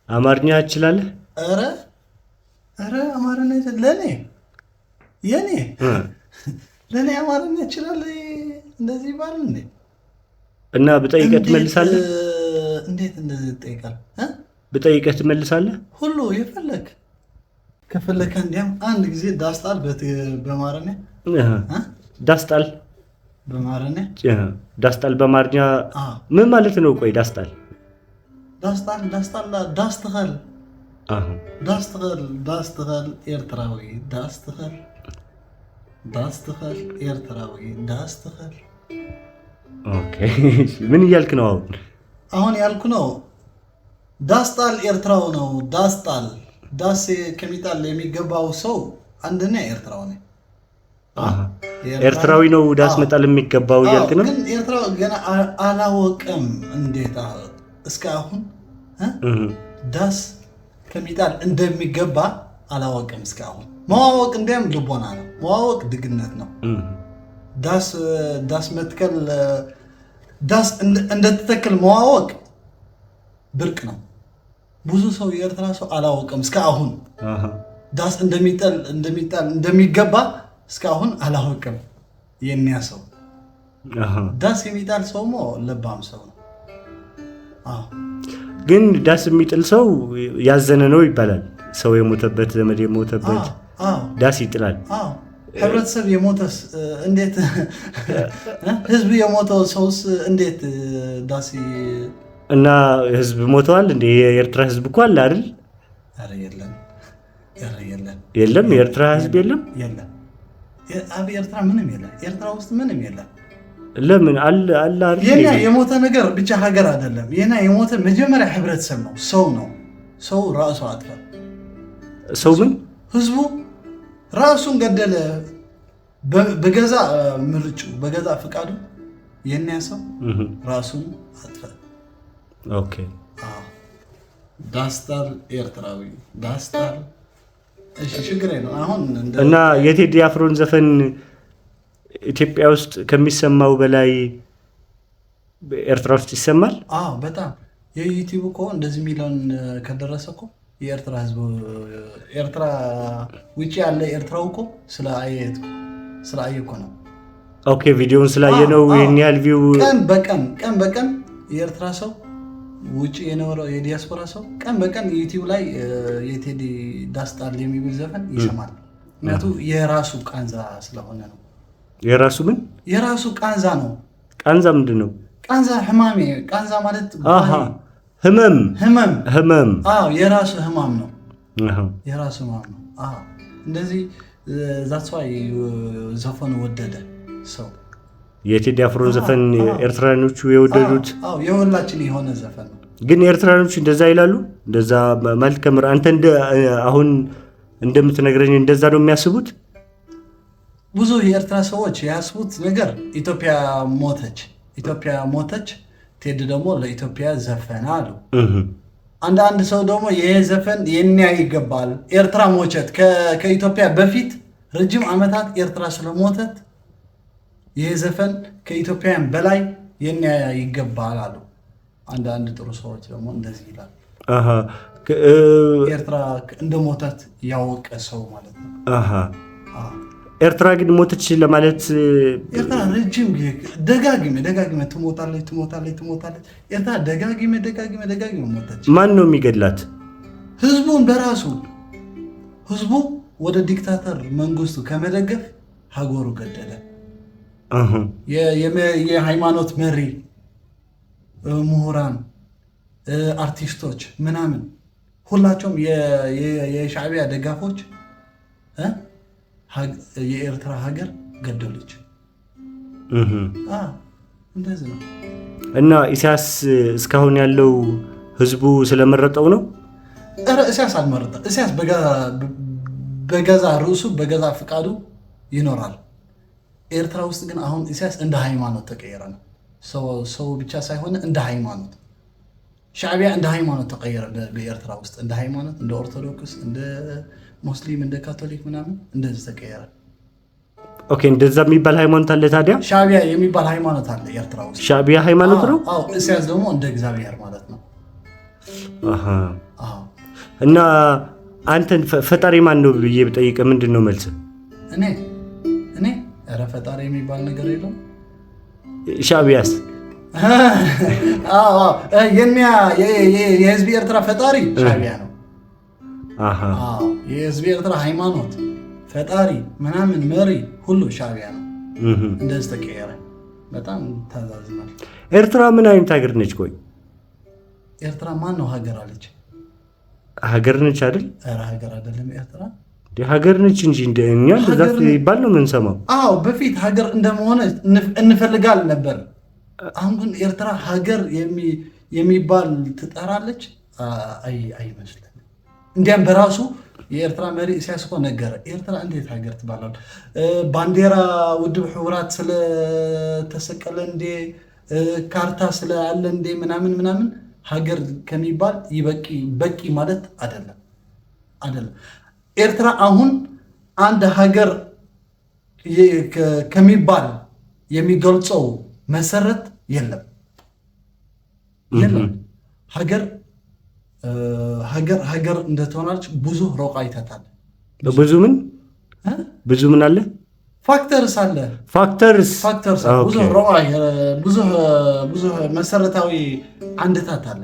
አማርኛ ትችላለህ? ኧረ አማርኛ ለኔ አማርኛ እችላለሁ እንደዚህ ይባል እንዴ? እና ብጠይቅህ ትመልሳለህ? እንዴት እንደዚህ ትጠይቃለህ? ብጠይቅህ ትመልሳለህ? ሁሉ የፈለክ ከፈለከ እንዲያም አንድ ጊዜ ዳስጣል በአማርኛ ዳስጣል በአማርኛ ዳስጣል በአማርኛ ምን ማለት ነው? ቆይ ዳስጣል ዳስትኸል ኤርትራዊ ዳስትኸል ኦኬ ምን እያልክ ነው አሁን ያልኩ ነው ዳስጣል ኤርትራው ነው ዳስ ከሚጣል የሚገባው ሰው አንደኛ ኤርትራው ነው ኤርትራዊ ነው ዳስ መጣል የሚገባው እያልክ ነው ግን ኤርትራው ገና አላወቀም እንዴት እስካሁን ዳስ ከሚጣል እንደሚገባ አላወቀም እስካሁን ማወቅ እንደም ልቦና ነው ማወቅ ድግነት ነው ዳስ መትከል ዳስ እንደተተከል ማወቅ ብርቅ ነው ብዙ ሰው የኤርትራ ሰው አላወቀም እስካሁን ዳስ እንደሚገባ እስካሁን አላወቀም የሚያሰው ዳስ የሚጣል ሰውሞ ለባም ሰው ነው ግን ዳስ የሚጥል ሰው ያዘነ ነው ይባላል ሰው የሞተበት ዘመድ የሞተበት ዳስ ይጥላል ህብረተሰብ የሞተስ እንዴት ህዝብ የሞተው ሰውስ እንዴት ዳስ እና ህዝብ ሞተዋል እንዴ የኤርትራ ህዝብ እኮ አለ አይደል አረ የለም የኤርትራ ህዝብ የለም ኤርትራ ምንም የለም ኤርትራ ውስጥ ምንም የለም ለምን አለ አይደል የኛ የሞተ ነገር ብቻ ሀገር አይደለም የኛ የሞተ መጀመሪያ ህብረተሰብ ነው ሰው ራሱ አጥፋ ሰው ምን ህዝቡ ራሱን ገደለ በገዛ ምርጩ በገዛ ፍቃዱ የኛ ሰው ራሱን አጥፋ ኦኬ ዳስታር ኤርትራዊ ዳስታር እሺ ችግር ነው አሁን እና የቴዲ አፍሮን ዘፈን ኢትዮጵያ ውስጥ ከሚሰማው በላይ ኤርትራ ውስጥ ይሰማል በጣም የዩቲዩብ እኮ እንደዚህ ሚሊዮን ከደረሰ እኮ የኤርትራ ህዝብ ኤርትራ ውጪ ያለ ኤርትራው እኮ ስላየ እኮ ነው ኦኬ ቪዲዮውን ስላየ ነው ይሄን ያህል ቪው ቀን በቀን የኤርትራ ሰው ውጪ የኖረው የዲያስፖራ ሰው ቀን በቀን ዩቲዩብ ላይ የቴዲ ዳስጣል የሚብል ዘፈን ይሰማል ምክንያቱ የራሱ ቃንዛ ስለሆነ ነው የራሱ ምን የራሱ ቃንዛ ነው ቃንዛ ምንድን ነው ቃንዛ ህማሜ ቃንዛ ማለት ህመም የራሱ ህማም ነው የራሱ ህማም ነው እንደዚህ that's why ዘፈኑ ወደደ ሰው የቴዲ አፍሮን ዘፈን ኤርትራኖቹ የወደዱት የሁላችን የሆነ ዘፈን ነው ግን ኤርትራኖቹ እንደዛ ይላሉ እንደዛ ማለት ከምር አንተ አሁን እንደምትነግረኝ እንደዛ ነው የሚያስቡት ብዙ የኤርትራ ሰዎች ያስቡት ነገር ኢትዮጵያ ሞተች ቴዲ ደግሞ ለኢትዮጵያ ዘፈና አሉ አንድ ሰው ደግሞ ይሄ ዘፈን የኛ ይገባል ኤርትራ ሞቸት ከኢትዮጵያ በፊት ረጅም ዓመታት ኤርትራ ስለሞተት ይሄ ዘፈን ከኢትዮጵያውያን በላይ የኛ ይገባል አሉ አንድ ጥሩ ሰዎች ደግሞ እንደዚህ ይላል ኤርትራ እንደሞተት ያወቀ ሰው ማለት ነው ኤርትራ ግን ሞተች ለማለት ኤርትራ ረጅም ደጋግሜ ትሞታለች ኤርትራ ደጋግሜ ሞተች ማን ነው የሚገድላት ህዝቡን በራሱ ህዝቡ ወደ ዲክታተር መንግስቱ ከመደገፍ ሀገሩ ገደለ የሃይማኖት መሪ ምሁራን አርቲስቶች ምናምን ሁላቸውም የሻዕቢያ ደጋፎች የኤርትራ ሀገር ገደለች እንደዚህ ነው እና ኢሳያስ እስካሁን ያለው ህዝቡ ስለመረጠው ነው ኢሳያስ አልመረጠ ኢሳያስ በገዛ ርዕሱ በገዛ ፍቃዱ ይኖራል ኤርትራ ውስጥ ግን አሁን ኢሳያስ እንደ ሃይማኖት ተቀየረ ነው ሰው ብቻ ሳይሆን እንደ ሃይማኖት ሻዕቢያ እንደ ሃይማኖት ተቀየረ በኤርትራ ውስጥ እንደ ሃይማኖት እንደ ኦርቶዶክስ እንደ ሙስሊም እንደ ካቶሊክ ምናምን እንደዚህ ተቀየረ ኦኬ እንደዛ የሚባል ሃይማኖት አለ ታዲያ ሻዕቢያ የሚባል ሃይማኖት አለ ኤርትራ ውስጥ ሻዕቢያ ሃይማኖት ነው ኢሳያስ ደግሞ እንደ እግዚአብሔር ማለት ነው እና አንተን ፈጣሪ ማን ነው ብዬ ብጠይቅህ ምንድን ነው መልስ? እኔ ኧረ ፈጣሪ የሚባል ነገር የለውም። ሻዕቢያስ? የህዝብ ኤርትራ ፈጣሪ ሻዕቢያ ነው። የህዝብ ኤርትራ ሃይማኖት ፈጣሪ ምናምን መሪ ሁሉ ሻዕቢያ ነው። እንደዚህ ተቀየረ። በጣም ታዛዝናል። ኤርትራ ምን አይነት ሀገር ነች? ቆይ ኤርትራ ማን ነው ሀገር አለች? ሀገር ነች አይደል? ኧረ ሀገር አይደለም ኤርትራ ሀገር ነች እንጂ እኛ እንደዛ ይባል ነው የምንሰማው። በፊት ሀገር እንደመሆነ እንፈልጋል ነበር። አሁን ግን ኤርትራ ሀገር የሚባል ትጠራለች አይመስልም። እንዲያም በራሱ የኤርትራ መሪ ኢሳያስ እኮ ነገረ። ኤርትራ እንዴት ሀገር ትባላል? ባንዲራ ውድብ ሕቡራት ስለተሰቀለ እንዴ ካርታ ስላለ እንዴ ምናምን ሀገር ከሚባል በቂ ማለት አይደለም። ኤርትራ አሁን አንድ ሀገር ከሚባል የሚገልጸው መሰረት የለም። ሀገር እንደተሆናለች ብዙ ሮቃ ይተታል። ብዙ ምን አለ? ፋክተርስ አለ። ብዙ መሰረታዊ አንድታት አለ።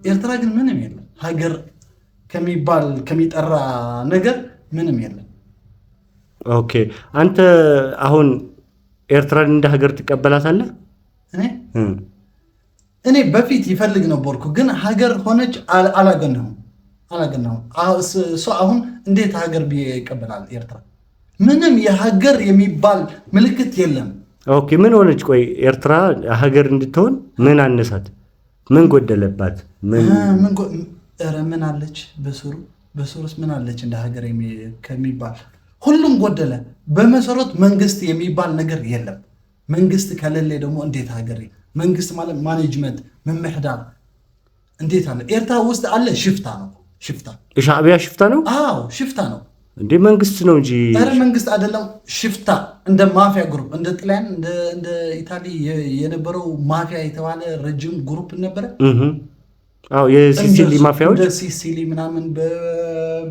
ኤርትራ ግን ምንም የለም። ሀገር ከሚጠራ ነገር ምንም የለም። ኦኬ፣ አንተ አሁን ኤርትራን እንደ ሀገር ትቀበላታለህ? እኔ በፊት ይፈልግ ነበርኩ፣ ግን ሀገር ሆነች አላገነሁም። እሱ አሁን እንዴት ሀገር ብዬ ይቀበላል? ኤርትራ ምንም የሀገር የሚባል ምልክት የለም። ኦኬ፣ ምን ሆነች? ቆይ ኤርትራ ሀገር እንድትሆን ምን አነሳት? ምን ጎደለባት? ምን አለች? በስሩስ ምን አለች? እንደ ሀገር ከሚባል ሁሉም ጎደለ። በመሰረት መንግስት የሚባል ነገር የለም። መንግስት ከሌለ ደግሞ እንዴት ሀገር? መንግስት ማለት ማኔጅመንት፣ መምሕዳር እንዴት አለ? ኤርትራ ውስጥ አለ። ሽፍታ ነው። ሻዕቢያ ሽፍታ ነው። ሽፍታ ነው እንዴ? መንግስት ነው እንጂ። ኧረ መንግስት አይደለም፣ ሽፍታ። እንደ ማፊያ ግሩፕ፣ እንደ ጣሊያን እንደ ኢታሊ የነበረው ማፊያ የተባለ ረጅም ግሩፕ ነበረ። የሲሲሊ ማፊያዎች እንደ ሲሲሊ ምናምን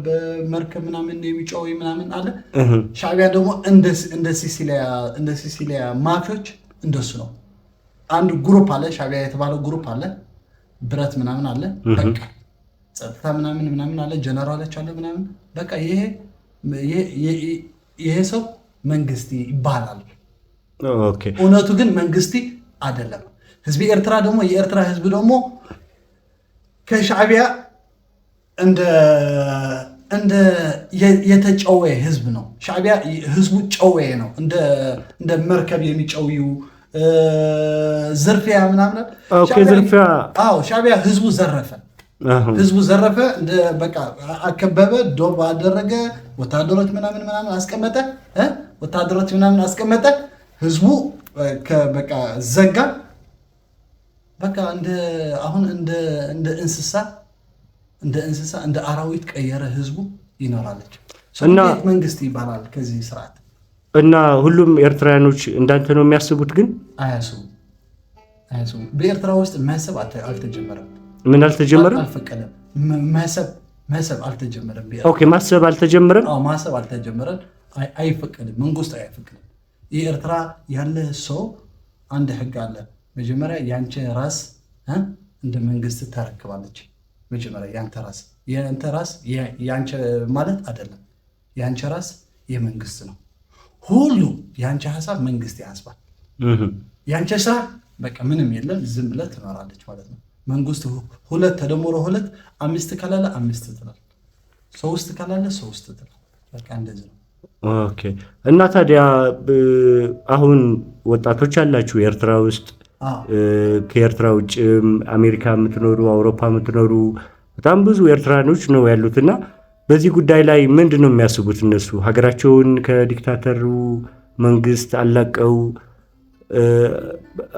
በመርከብ ምናምን የሚጫው ምናምን አለ። ሻዕቢያ ደግሞ እንደ ሲሲሊያ ማፊያዎች እንደሱ ነው። አንድ ግሩፕ አለ፣ ሻዕቢያ የተባለ ግሩፕ አለ። ብረት ምናምን አለ፣ በቃ ጸጥታ ምናምን አለ፣ ጀነራሎች አለ ምናምን። በቃ ይሄ ሰው መንግስቲ ይባላል። እውነቱ ግን መንግስቲ አይደለም። ህዝቢ ኤርትራ ደግሞ የኤርትራ ህዝብ ደግሞ ከሻዕቢያ እንደ የተጨወ ህዝብ ነው። ሻዕቢያ ህዝቡ ጨወ ነው። እንደ መርከብ የሚጨውዩ ዝርፊያ ምናምን። ሻዕቢያ ህዝቡ ዘረፈ። በቃ አከበበ፣ ዶብ አደረገ፣ ወታደሮች ምናምን አስቀመጠ። ህዝቡ በቃ ዘጋ። በቃ አሁን እንደ እንስሳ እንደ አራዊት ቀየረ። ህዝቡ ይኖራለች። እንዴት መንግስት ይባላል ከዚህ ስርዓት? እና ሁሉም ኤርትራውያኖች እንዳንተ ነው የሚያስቡት? ግን አያስቡም። በኤርትራ ውስጥ ማሰብ አልተጀመረም። ምን አልተጀመረም? አልፈቀደም። ማሰብ አልተጀመረም። ኦኬ፣ ማሰብ አልተጀመረም። ማሰብ አልተጀመረም። አይፈቀድም። መንግስቱ አይፈቅድም። የኤርትራ ያለ ሰው አንድ ህግ አለ። መጀመሪያ ያንቺ ራስ እንደ መንግስት ተረክባለች። መጀመሪያ ያንተ ራስ ያንቺ ማለት አይደለም። ያንቺ ራስ የመንግስት ነው። ሁሉ ያንቺ ሀሳብ መንግስት ያስባል። ያንቺ ስራ በቃ ምንም የለም፣ ዝም ብለህ ትኖራለች ማለት ነው። መንግስቱ 2 ተደምሮ 2 5 ካላለ 5 ትላል፣ 3 ካላለ 3 ትላል። በቃ እንደዚህ ነው። ኦኬ። እና ታዲያ አሁን ወጣቶች አላችሁ ኤርትራ ውስጥ፣ ከኤርትራ ውጭ አሜሪካ የምትኖሩ፣ አውሮፓ የምትኖሩ በጣም ብዙ ኤርትራኖች ነው ያሉትና በዚህ ጉዳይ ላይ ምንድን ነው የሚያስቡት እነሱ? ሀገራቸውን ከዲክታተሩ መንግስት አላቀው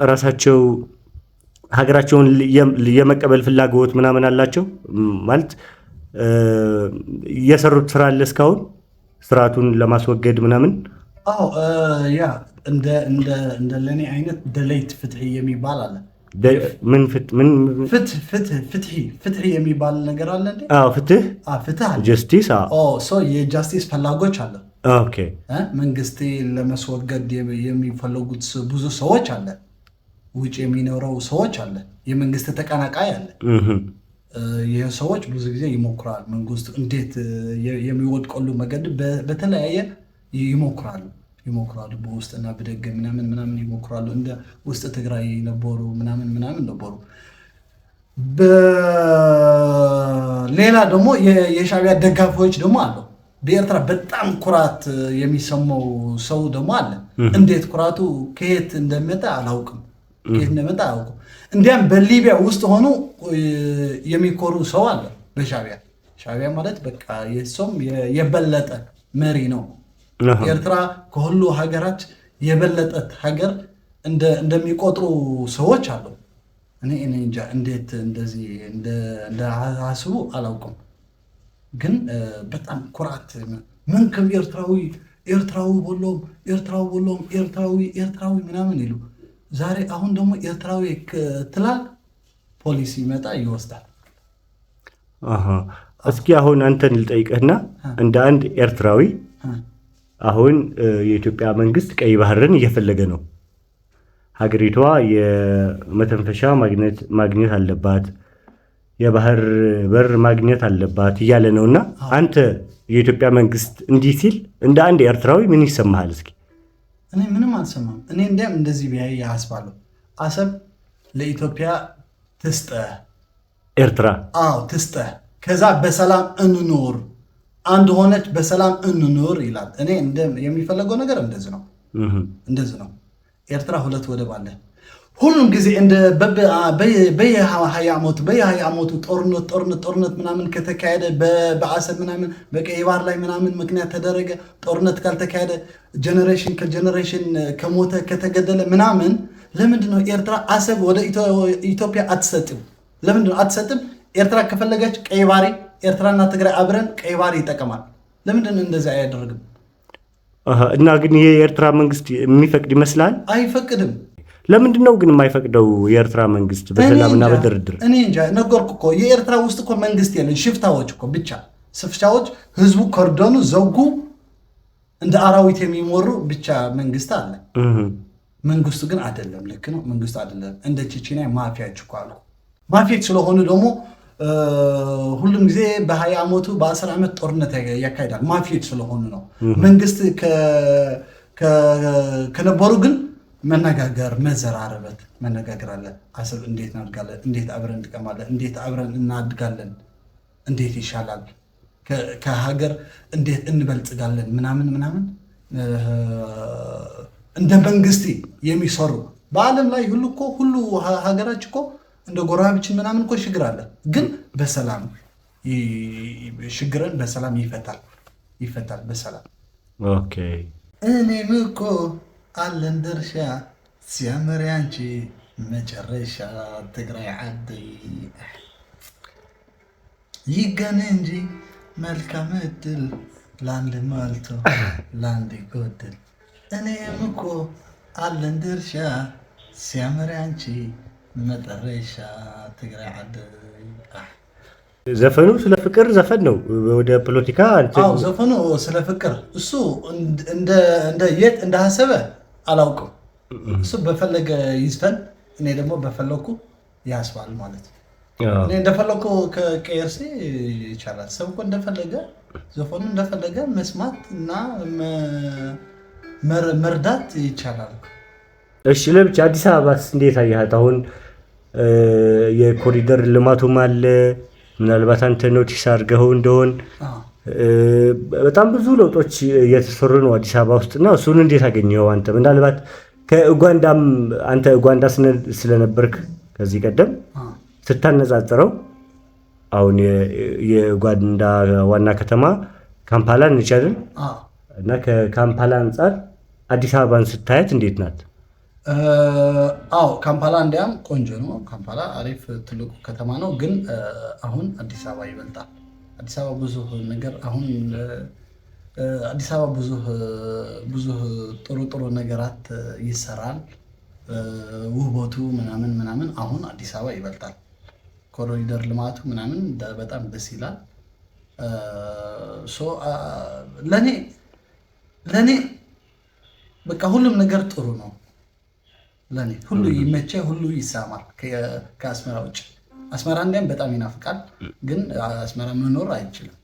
ራሳቸው ሀገራቸውን የመቀበል ፍላጎት ምናምን አላቸው ማለት የሰሩት ስራ አለ እስካሁን ስርዓቱን ለማስወገድ ምናምን? ያ እንደ ለኔ አይነት ደለይት ፍትሒ የሚባል አለ። ፍትህ የሚባል ነገር አለ እንዴ? ፍትህ ፍትህ ጀስቲስ የጃስቲስ ፈላጎች አለ። ኦኬ መንግስት ለመስወገድ የሚፈልጉት ብዙ ሰዎች አለ። ውጭ የሚኖረው ሰዎች አለ። የመንግስት ተቀናቃይ አለ። ይህ ሰዎች ብዙ ጊዜ ይሞክራል። መንግስት እንዴት የሚወድቀሉ መንገድ በተለያየ ይሞክራሉ። በውስጥና በደገ ምናምን ይሞክራሉ። እንደ ውስጥ ትግራይ ነበሩ ምናምን ነበሩ። በሌላ ደግሞ የሻዕቢያ ደጋፊዎች ደግሞ አሉ። በኤርትራ በጣም ኩራት የሚሰማው ሰው ደግሞ አለ። እንዴት ኩራቱ ከየት እንደመጣ አላውቅም። እንዲያም በሊቢያ ውስጥ ሆኖ የሚኮሩ ሰው አለ በሻዕቢያ ማለት በቃ የሰውም የበለጠ መሪ ነው። ኤርትራ ከሁሉ ሀገራት የበለጠት ሀገር እንደሚቆጥሩ ሰዎች አሉ። እኔ እንጃ እንዴት እንደዚህ እንደአስቡ አላውቅም። ግን በጣም ኩራት መንከም ኤርትራዊ ቦሎም ኤርትራዊ ምናምን ይሉ ዛሬ አሁን ደግሞ ኤርትራዊ ትላል ፖሊስ ይመጣ ይወስዳል። እስኪ አሁን አንተን ልጠይቅህና እንደ አንድ ኤርትራዊ አሁን የኢትዮጵያ መንግስት ቀይ ባህርን እየፈለገ ነው። ሀገሪቷ የመተንፈሻ ማግኘት አለባት፣ የባህር በር ማግኘት አለባት እያለ ነውና አንተ የኢትዮጵያ መንግስት እንዲህ ሲል እንደ አንድ ኤርትራዊ ምን ይሰማሃል? እስኪ እኔ ምንም አልሰማም። እኔ እንዲያም እንደዚህ ቢያይ ያስባለሁ። አሰብ ለኢትዮጵያ ትስጠ፣ ኤርትራ ትስጠ፣ ከዛ በሰላም እንኖር፣ አንድ ሆነች በሰላም እንኖር ይላል። እኔ የሚፈለገው ነገር እንደዚህ ነው። ኤርትራ 2 ወደብ አለ። ሁሉም ጊዜ በየ20 ዓመቱ ጦርነት ምናምን ከተካሄደ በአሰብ ምናምን በቀይ ባህር ላይ ምናምን ምክንያት ተደረገ። ጦርነት ካልተካሄደ ጀኔሬሽን ከጀኔሬሽን ከሞተ ከተገደለ ምናምን ለምንድነው ኤርትራ አሰብ ወደ ኢትዮጵያ አትሰጥም? ለምንድነው አትሰጥም? ኤርትራ ከፈለገች ቀይ ባህር ኤርትራና ትግራይ አብረን ቀይ ባህር ይጠቀማል። ለምንድነው እንደዚህ አያደርግም? እና ግን የኤርትራ መንግስት የሚፈቅድ ይመስላል? አይፈቅድም። ለምንድነው ግን የማይፈቅደው የኤርትራ መንግስት በሰላምና በድርድር? እኔ እንጃ። ነገርኩ እኮ የኤርትራ ውስጥ እኮ መንግስት የለም። ሽፍታዎች እኮ ብቻ ሽፍታዎች፣ ህዝቡ ኮርዶኑ ዘጉ፣ እንደ አራዊት የሚሞሩ ብቻ መንግስት አለ። መንግስቱ ግን አይደለም። ልክ ነው፣ መንግስቱ አይደለም። እንደ ቼቼንያ ማፊያዎች እኮ አሉ። ማፊያዎች ስለሆኑ ደግሞ ሁሉም ጊዜ በ20 ዓመቱ በ10 ዓመት ጦርነት ያካሂዳል። ማፊያዎች ስለሆኑ ነው። መንግስት ከነበሩ ግን መነጋገር መዘራረበት መነጋገር አለ። አሰብ እንዴት እናድጋለን፣ እንዴት አብረን እንጥቀማለን፣ እንዴት አብረን እናድጋለን፣ እንዴት ይሻላል፣ ከሀገር እንዴት እንበልጽጋለን ምናምን እንደ መንግስት የሚሰሩ በዓለም ላይ ሁሉ ሀገራች እኮ እንደ ጎረቤታችን ምናምን እኮ ችግር አለ። ግን በሰላም ችግርን በሰላም ይፈታል በሰላም። ኦኬ እኔም እኮ አለን ድርሻ ሲያምር ያንቺ መጨረሻ ትግራይ ዓደይ ይገን እንጂ መልካም እድል ለአንድ ማልቶ ለአንድ ይጎድል። እኔም እኮ አለን ድርሻ ሲያምር ያንቺ መጨረሻ ትግራይ ዓደይ። ዘፈኑ ስለ ፍቅር ዘፈን ነው። ወደ ፖለቲካ ዘፈኑ ስለ ፍቅር እሱ እንደ የት እንዳሰበ አላውቅም። እሱ በፈለገ ይዝፈን፣ እኔ ደግሞ በፈለኩ ያስባል ማለት ነው። እኔ እንደፈለኩ ከቀየርሴ ይቻላል። ሰው እኮ እንደፈለገ ዘፈኑ እንደፈለገ መስማት እና መርዳት ይቻላል። እሺ ለብቻ አዲስ አበባስ እንዴት አያት? አሁን የኮሪደር ልማቱም አለ። ምናልባት አንተ ኖቲስ አድርገው እንደሆን በጣም ብዙ ለውጦች እየተሰሩ ነው አዲስ አበባ ውስጥና እሱን እንዴት አገኘው አንተ? ምናልባት ከኡጋንዳም አንተ ኡጋንዳ ስለነበርክ ከዚህ ቀደም ስታነጻጽረው አሁን የኡጋንዳ ዋና ከተማ ካምፓላ ነች አይደል? እና ከካምፓላ አንጻር አዲስ አበባን ስታያት እንዴት ናት? ካምፓላ እንዲያም ቆንጆ ነው። ካምፓላ አሪፍ ትልቁ ከተማ ነው። ግን አሁን አዲስ አበባ ይበልጣል። አዲስ አበባ ብዙ ነገር አሁን አዲስ አበባ ብዙ ጥሩ ነገራት ይሰራል። ውበቱ ምናምን አሁን አዲስ አበባ ይበልጣል። ኮሪደር ልማቱ ምናምን በጣም ደስ ይላል። ለኔ በቃ ሁሉም ነገር ጥሩ ነው። ለኔ ሁሉ ይመቸ፣ ሁሉ ይሳማል ከአስመራ ውጭ። አስመራ እንዲያም በጣም ይናፍቃል፣ ግን አስመራ መኖር አይችልም።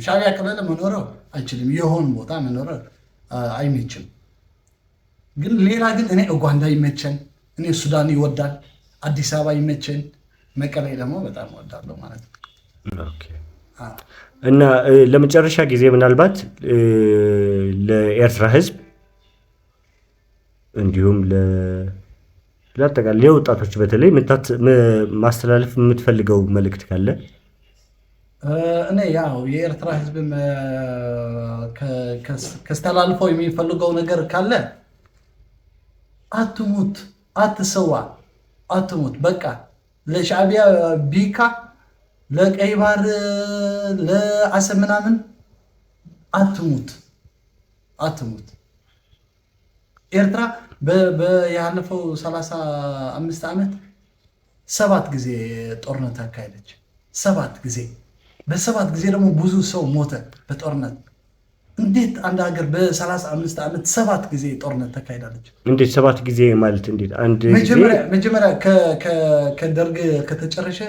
ሻዕቢያ ክልል መኖር አይችልም። የሆን ቦታ መኖር አይመችም። ግን ሌላ ግን እኔ ኡጋንዳ ይመቸን፣ እኔ ሱዳን ይወዳል፣ አዲስ አበባ ይመቸን፣ መቀሌ ደግሞ በጣም እወዳለሁ ማለት ነው። እና ለመጨረሻ ጊዜ ምናልባት ለኤርትራ ሕዝብ እንዲሁም ለአጠቃላይ ለወጣቶች በተለይ ማስተላለፍ የምትፈልገው መልእክት ካለ? እኔ ያው የኤርትራ ሕዝብ ከስተላልፈው የሚፈልገው ነገር ካለ አትሙት፣ አትሰዋ፣ አትሙት። በቃ ለሻዕቢያ ቢካ ለቀይ ባህር ለአሰብ ምናምን አትሙት። ኤርትራ ያለፈው 35 ዓመት 7 ጊዜ ጦርነት አካሄደች። 7 ጊዜ። በ7 ጊዜ ደግሞ ብዙ ሰው ሞተ በጦርነት። እንዴት አንድ ሀገር በ35 ዓመት 7 ጊዜ ጦርነት ተካሄዳለች? እንዴት 7 ጊዜ ማለት እንዴት? መጀመሪያ ከደርግ ከተጨረሸ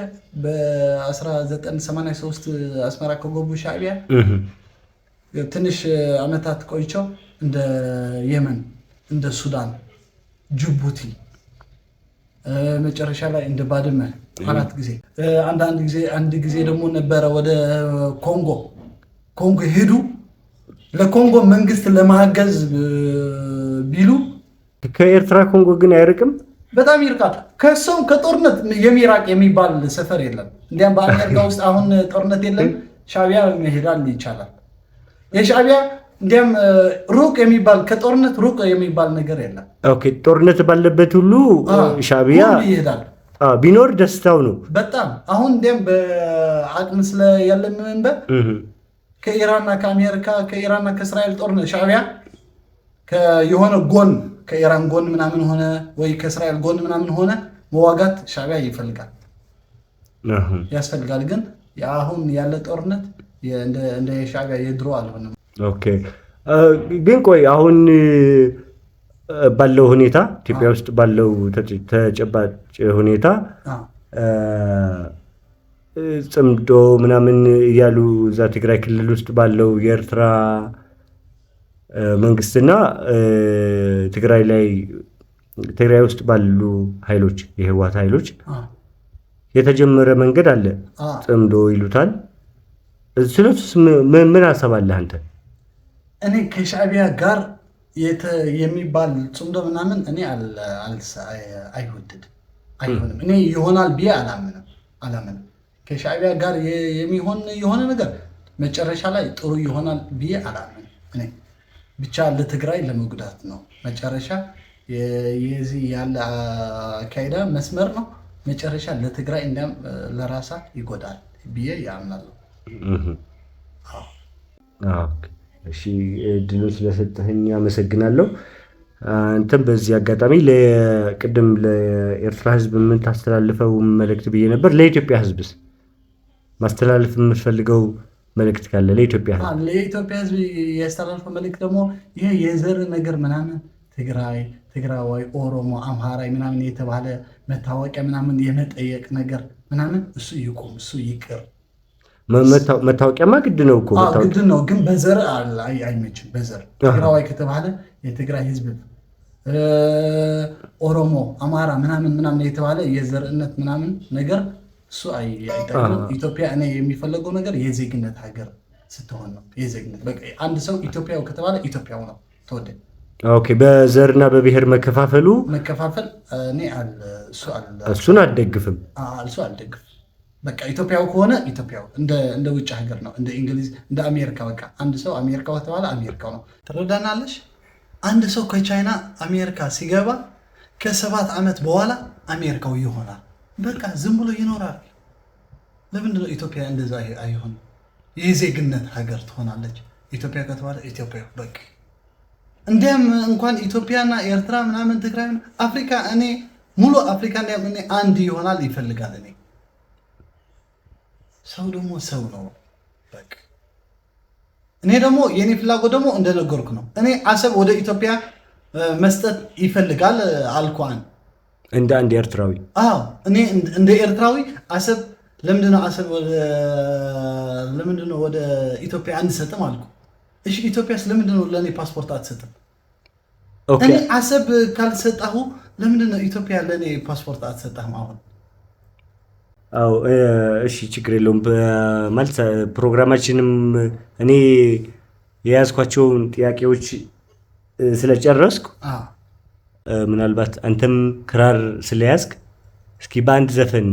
በ1983 አስመራ ከገቡ ሻዕቢያ ትንሽ ዓመታት ቆይቸው እንደ የመን፣ እንደ ሱዳን፣ ጅቡቲ፣ መጨረሻ ላይ እንደ ባድመ 4 ጊዜ። አንድ ጊዜ ደግሞ ነበረ ወደ ኮንጎ ሄዱ። ለኮንጎ መንግስት ለማገዝ ቢሉ ከኤርትራ ኮንጎ ግን አይርቅም፣ በጣም ይርቃል። ከሰው ከጦርነት የሚራቅ የሚባል ሰፈር የለም። እንዲያም በአሜሪካ ውስጥ አሁን ጦርነት የለም፣ ሻዕቢያ መሄዳል ይቻላል። የሻዕቢያ እንዲያም ሩቅ የሚባል ከጦርነት ሩቅ የሚባል ነገር የለም። ኦኬ፣ ጦርነት ባለበት ሁሉ ሻዕቢያ ይሄዳል። ቢኖር ደስታው ነው በጣም። አሁን እንዲያም በአቅም ስለያለን መንበር ከኢራንና ከአሜሪካ ከኢራንና ከእስራኤል ጦርነት ሻዕቢያ የሆነ ጎን ከኢራን ጎን ምናምን ሆነ ወይ ከእስራኤል ጎን ምናምን ሆነ መዋጋት ሻዕቢያ ያስፈልጋል። ግን አሁን ያለ ጦርነት እንደ ሻዕቢያ የድሮ አልሆነም። ኦኬ፣ ግን ቆይ አሁን ባለው ሁኔታ ኢትዮጵያ ውስጥ ባለው ተጨባጭ ሁኔታ ጽምዶ ምናምን እያሉ እዛ ትግራይ ክልል ውስጥ ባለው የኤርትራ መንግስትና ትግራይ ውስጥ ባሉ ኃይሎች የህወሓት ኃይሎች የተጀመረ መንገድ አለ፣ ጽምዶ ይሉታል። ስለሱስ ምን አሰባለህ አንተ? እኔ ከሻዕቢያ ጋር የሚባል ጽምዶ ምናምን እኔ አይሆንም። እኔ ይሆናል ብዬ አላምንም። ከሻዕቢያ ጋር የሆነ ነገር መጨረሻ ላይ ጥሩ ይሆናል ብዬ አላምንም። እኔ ብቻ ለትግራይ ለመጉዳት ነው መጨረሻ። የዚህ ያለ አካሄዳ መስመር ነው መጨረሻ ለትግራይ እንዲያም ለራሳ ይጎዳል ብዬ ያምናለሁ። እሺ፣ እድሉን ስለሰጠኸኝ አመሰግናለሁ። አንተም በዚህ አጋጣሚ ቅድም ለኤርትራ ሕዝብ የምታስተላልፈው መልእክት ብዬ ነበር። ለኢትዮጵያ ሕዝብስ ማስተላለፍ የምትፈልገው መልእክት ካለ? ለኢትዮጵያ ሕዝብ ያስተላልፈው መልእክት ደግሞ ይሄ የዘር ነገር ምናምን ትግራዋይ፣ ኦሮሞ፣ አምሃራይ ምናምን የተባለ መታወቂያ ምናምን የመጠየቅ ነገር ምናምን እሱ ይቁም፣ እሱ ይቅር። መታወቂያማ ግድ ነው እኮ ግድ ነው፣ ግን በዘር አይመችም። በዘር ትግራዋይ ከተባለ የትግራይ ሕዝብ፣ ኦሮሞ፣ አማራ ምናምን የተባለ የዘርነት ምናምን ነገር እሱ አይጠቅምም። ኢትዮጵያ እኔ የሚፈለገው ነገር የዜግነት ሀገር ስትሆን ነው። የዜግነት በቃ አንድ ሰው ኢትዮጵያው ከተባለ ኢትዮጵያው ነው ተወደደ። ኦኬ፣ በዘርና በብሔር መከፋፈል እኔ እሱን አልደግፍም። እሱ አልደግፍም። በቃ ኢትዮጵያው ከሆነ ኢትዮጵያው እንደ ውጭ ሀገር ነው፣ እንደ እንግሊዝ፣ እንደ አሜሪካ። በቃ አንድ ሰው አሜሪካው ከተባለ አሜሪካው ነው። ትረዳናለሽ? አንድ ሰው ከቻይና አሜሪካ ሲገባ ከ7 ዓመት በኋላ አሜሪካው ይሆናል። በቃ ዝም ብሎ ይኖራል። ለምንድነው ኢትዮጵያ እንደዛ አይሆንም? የዜግነት ሀገር ትሆናለች። ኢትዮጵያ ከተባለ ኢትዮጵያ በቃ እንደም እንኳን ኢትዮጵያና ኤርትራ ምናምን ትግራይ አፍሪካ እኔ ሙሉ አፍሪካ እኔ አንድ ይሆናል ይፈልጋል። እኔ ሰው ደግሞ ሰው ነው በቃ። እኔ ደግሞ የኔ ፍላጎት ደግሞ እንደነገርኩ ነው። እኔ አሰብ ወደ ኢትዮጵያ መስጠት ይፈልጋል አልኳን እንደ አንድ ኤርትራዊ። አዎ እኔ እንደ ኤርትራዊ አሰብ ለምንድነው ወደ ኢትዮጵያ አንሰጥም አልኩ። እሺ ኢትዮጵያ ስለምንድነው ለኔ ፓስፖርት አትሰጥም? እኔ አሰብ ካልሰጣሁ ለምንድነው ኢትዮጵያ ለኔ ፓስፖርት አትሰጣም? አሁን አዎ እሺ ችግር የለውም ማለት ፕሮግራማችንም እኔ የያዝኳቸውን ጥያቄዎች ስለጨረስኩ ምናልባት አንተም ክራር ስለያዝክ እስኪ በአንድ ዘፈን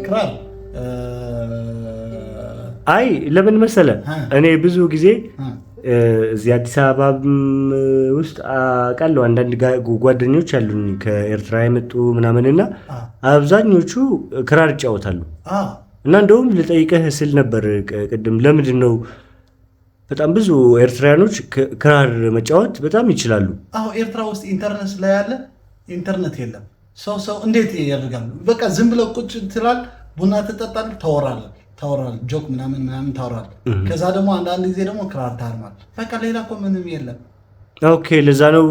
ክራር አይ ለምን መሰለ እኔ ብዙ ጊዜ እዚህ አዲስ አበባ ውስጥ አውቃለሁ አንዳንድ ጓደኞች አሉኝ ከኤርትራ የመጡ ምናምንና አብዛኞቹ ክራር ይጫወታሉ እና እንደውም ልጠይቅህ ስል ነበር ቅድም ለምንድን ነው በጣም ብዙ ኤርትራያኖች ክራር መጫወት በጣም ይችላሉ። አዎ ኤርትራ ውስጥ ኢንተርኔት ላይ ያለ ኢንተርኔት የለም። ሰው እንዴት ያደርጋል? በቃ ዝም ብለው ቁጭ ትላል፣ ቡና ትጠጣል፣ ታወራል፣ ጆክ ምናምን ታወራል። ከዛ ደግሞ አንዳንድ ጊዜ ደግሞ ክራር ታርማል። በቃ ሌላ እኮ ምንም የለም። ኦኬ ለዛ ነው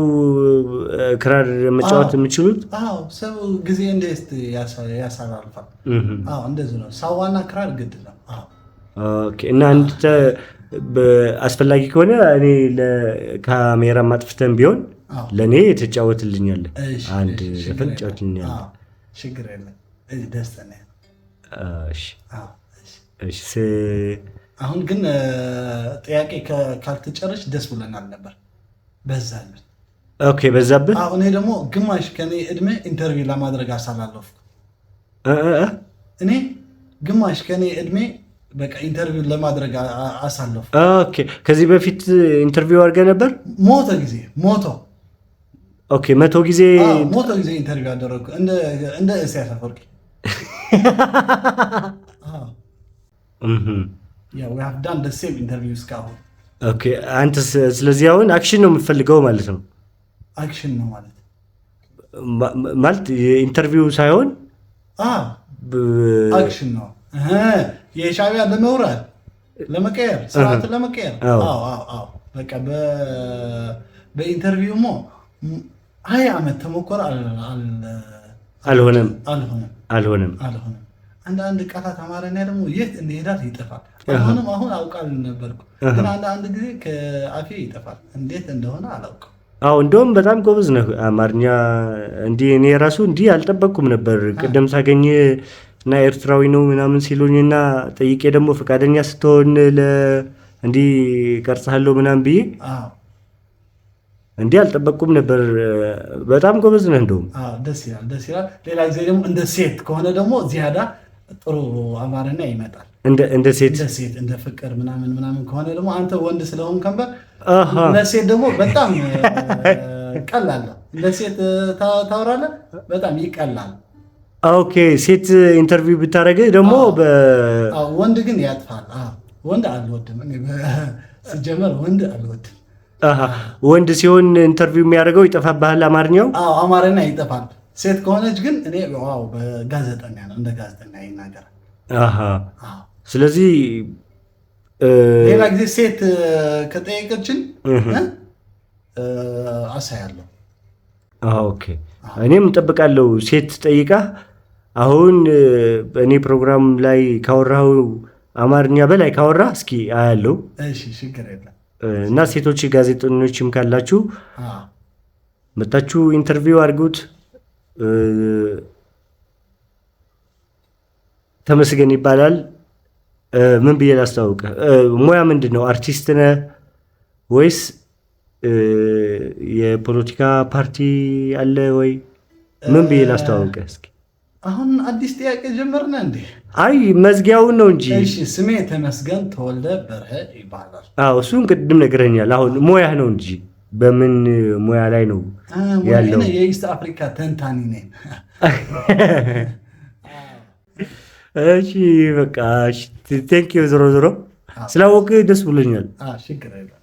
ክራር መጫወት የሚችሉት። አዎ ሰው ጊዜ እንዴት ያሳልፋል። አዎ እንደዚህ ነው። ሳዋና ክራር ግድ ነው። አዎ ኦኬ እና አንተ አስፈላጊ ከሆነ እኔ ለካሜራ ማጥፍተን ቢሆን ለኔ ተጫወትልኛለህ። አንድ ዘፈን ተጫወትልኛለህ። ችግር የለም። ደስተኛ እሺ። አሁን ግን ጥያቄ ካልተጨረሽ ደስ ብለናል ነበር። በዛብህ። ኦኬ በዛብህ። እኔ ደግሞ ግማሽ ከኔ እድሜ ኢንተርቪው ለማድረግ አሳላለፍኩ። እኔ ግማሽ ከኔ እድሜ በቃ ኢንተርቪው ለማድረግ አሳለፉ። ኦኬ ከዚህ በፊት ኢንተርቪው አድርገህ ነበር? ሞቶ ጊዜ ኦኬ 100 ጊዜ ኢንተርቪው አደረግኩ እንደ ኢሳያስ አፈወርቂ። we have done the same interview እስካሁን። ኦኬ አንተ ስለዚህ አሁን አክሽን ነው የምትፈልገው ማለት ነው? አክሽን ነው ማለት ኢንተርቪው ሳይሆን አክሽን ነው። የሻዕቢያ ለመውረድ ለመቀየር ስርዓት ለመቀየር በቃ በኢንተርቪው 20 ዓመት ተሞከረ አልሆነም። አንዳንድ ቃላት አማርኛ ደግሞ የት እንደሄዳት ይጠፋል። አሁን አውቃለሁ ነበርኩ ግን አንዳንድ ጊዜ ከአፌ ይጠፋል። እንዴት እንደሆነ አላውቅም። እንደውም በጣም ጎበዝ ነህ አማርኛ። እንዲህ እኔ ራሱ እንዲህ አልጠበቅኩም ነበር። ቅድም ሳገኝ እና ኤርትራዊ ነው ምናምን ሲሉኝና ጠይቄ ደግሞ ፈቃደኛ ስትሆን እንዲህ ቀርጻለሁ ምናምን ብዬ እንዲህ አልጠበቅኩም ነበር። በጣም ጎበዝ ነህ። እንደውም ደስ ይላል። ሌላ ጊዜ ደግሞ እንደ ሴት ከሆነ ደግሞ ዚያዳ ጥሩ አማርኛ ይመጣል። እንደ ሴት እንደ ፍቅር ምናምን ከሆነ ደግሞ አንተ ወንድ ስለሆን ከንበር ለሴት ደግሞ በጣም ቀላል ነው። ለሴት ታወራለህ በጣም ይቀላል። ኦኬ ሴት ኢንተርቪው ብታረገ ደግሞ ወንድ ግን ያጥፋል። ወንድ አልወድም ሲጀመር ወንድ አልወድም። ወንድ ሲሆን ኢንተርቪው የሚያደርገው ይጠፋብሃል አማርኛው። አማርኛ ይጠፋል። ሴት ከሆነች ግን እኔ በጋዜጠኛ ነው እንደ ጋዜጠኛ ይናገራል። ስለዚህ ሌላ ጊዜ ሴት ከጠየቀችን አሳያለሁ። ኦኬ እኔም እጠብቃለሁ ሴት ጠይቃ። አሁን እኔ ፕሮግራም ላይ ካወራው አማርኛ በላይ ካወራ እስኪ አያለው። እሺ ችግር የለም። እና ሴቶች ጋዜጠኞችም ካላችሁ መጣችሁ ኢንተርቪው አድርጉት። ተመስገን ይባላል። ምን ብዬ ላስተዋውቅ? ሙያ ምንድን ነው? አርቲስት ነህ ወይስ የፖለቲካ ፓርቲ አለ ወይ? ምን ብዬ ላስተዋውቅ? እስኪ አሁን አዲስ ጥያቄ ጀመርና እንዴ? አይ መዝጊያውን ነው እንጂ። እሺ ስሜ ተመስገን ተወልደ በርሀ ይባላል። እሱን ቅድም ነግረኛል። አሁን ሙያ ነው እንጂ በምን ሙያ ላይ ነው ያለው? የኢስት አፍሪካ ተንታኒ ነኝ። እሺ በቃ ቴንክ ዩ። ዞሮ ስላወቅህ ደስ ብሎኛል። ችግር የለም።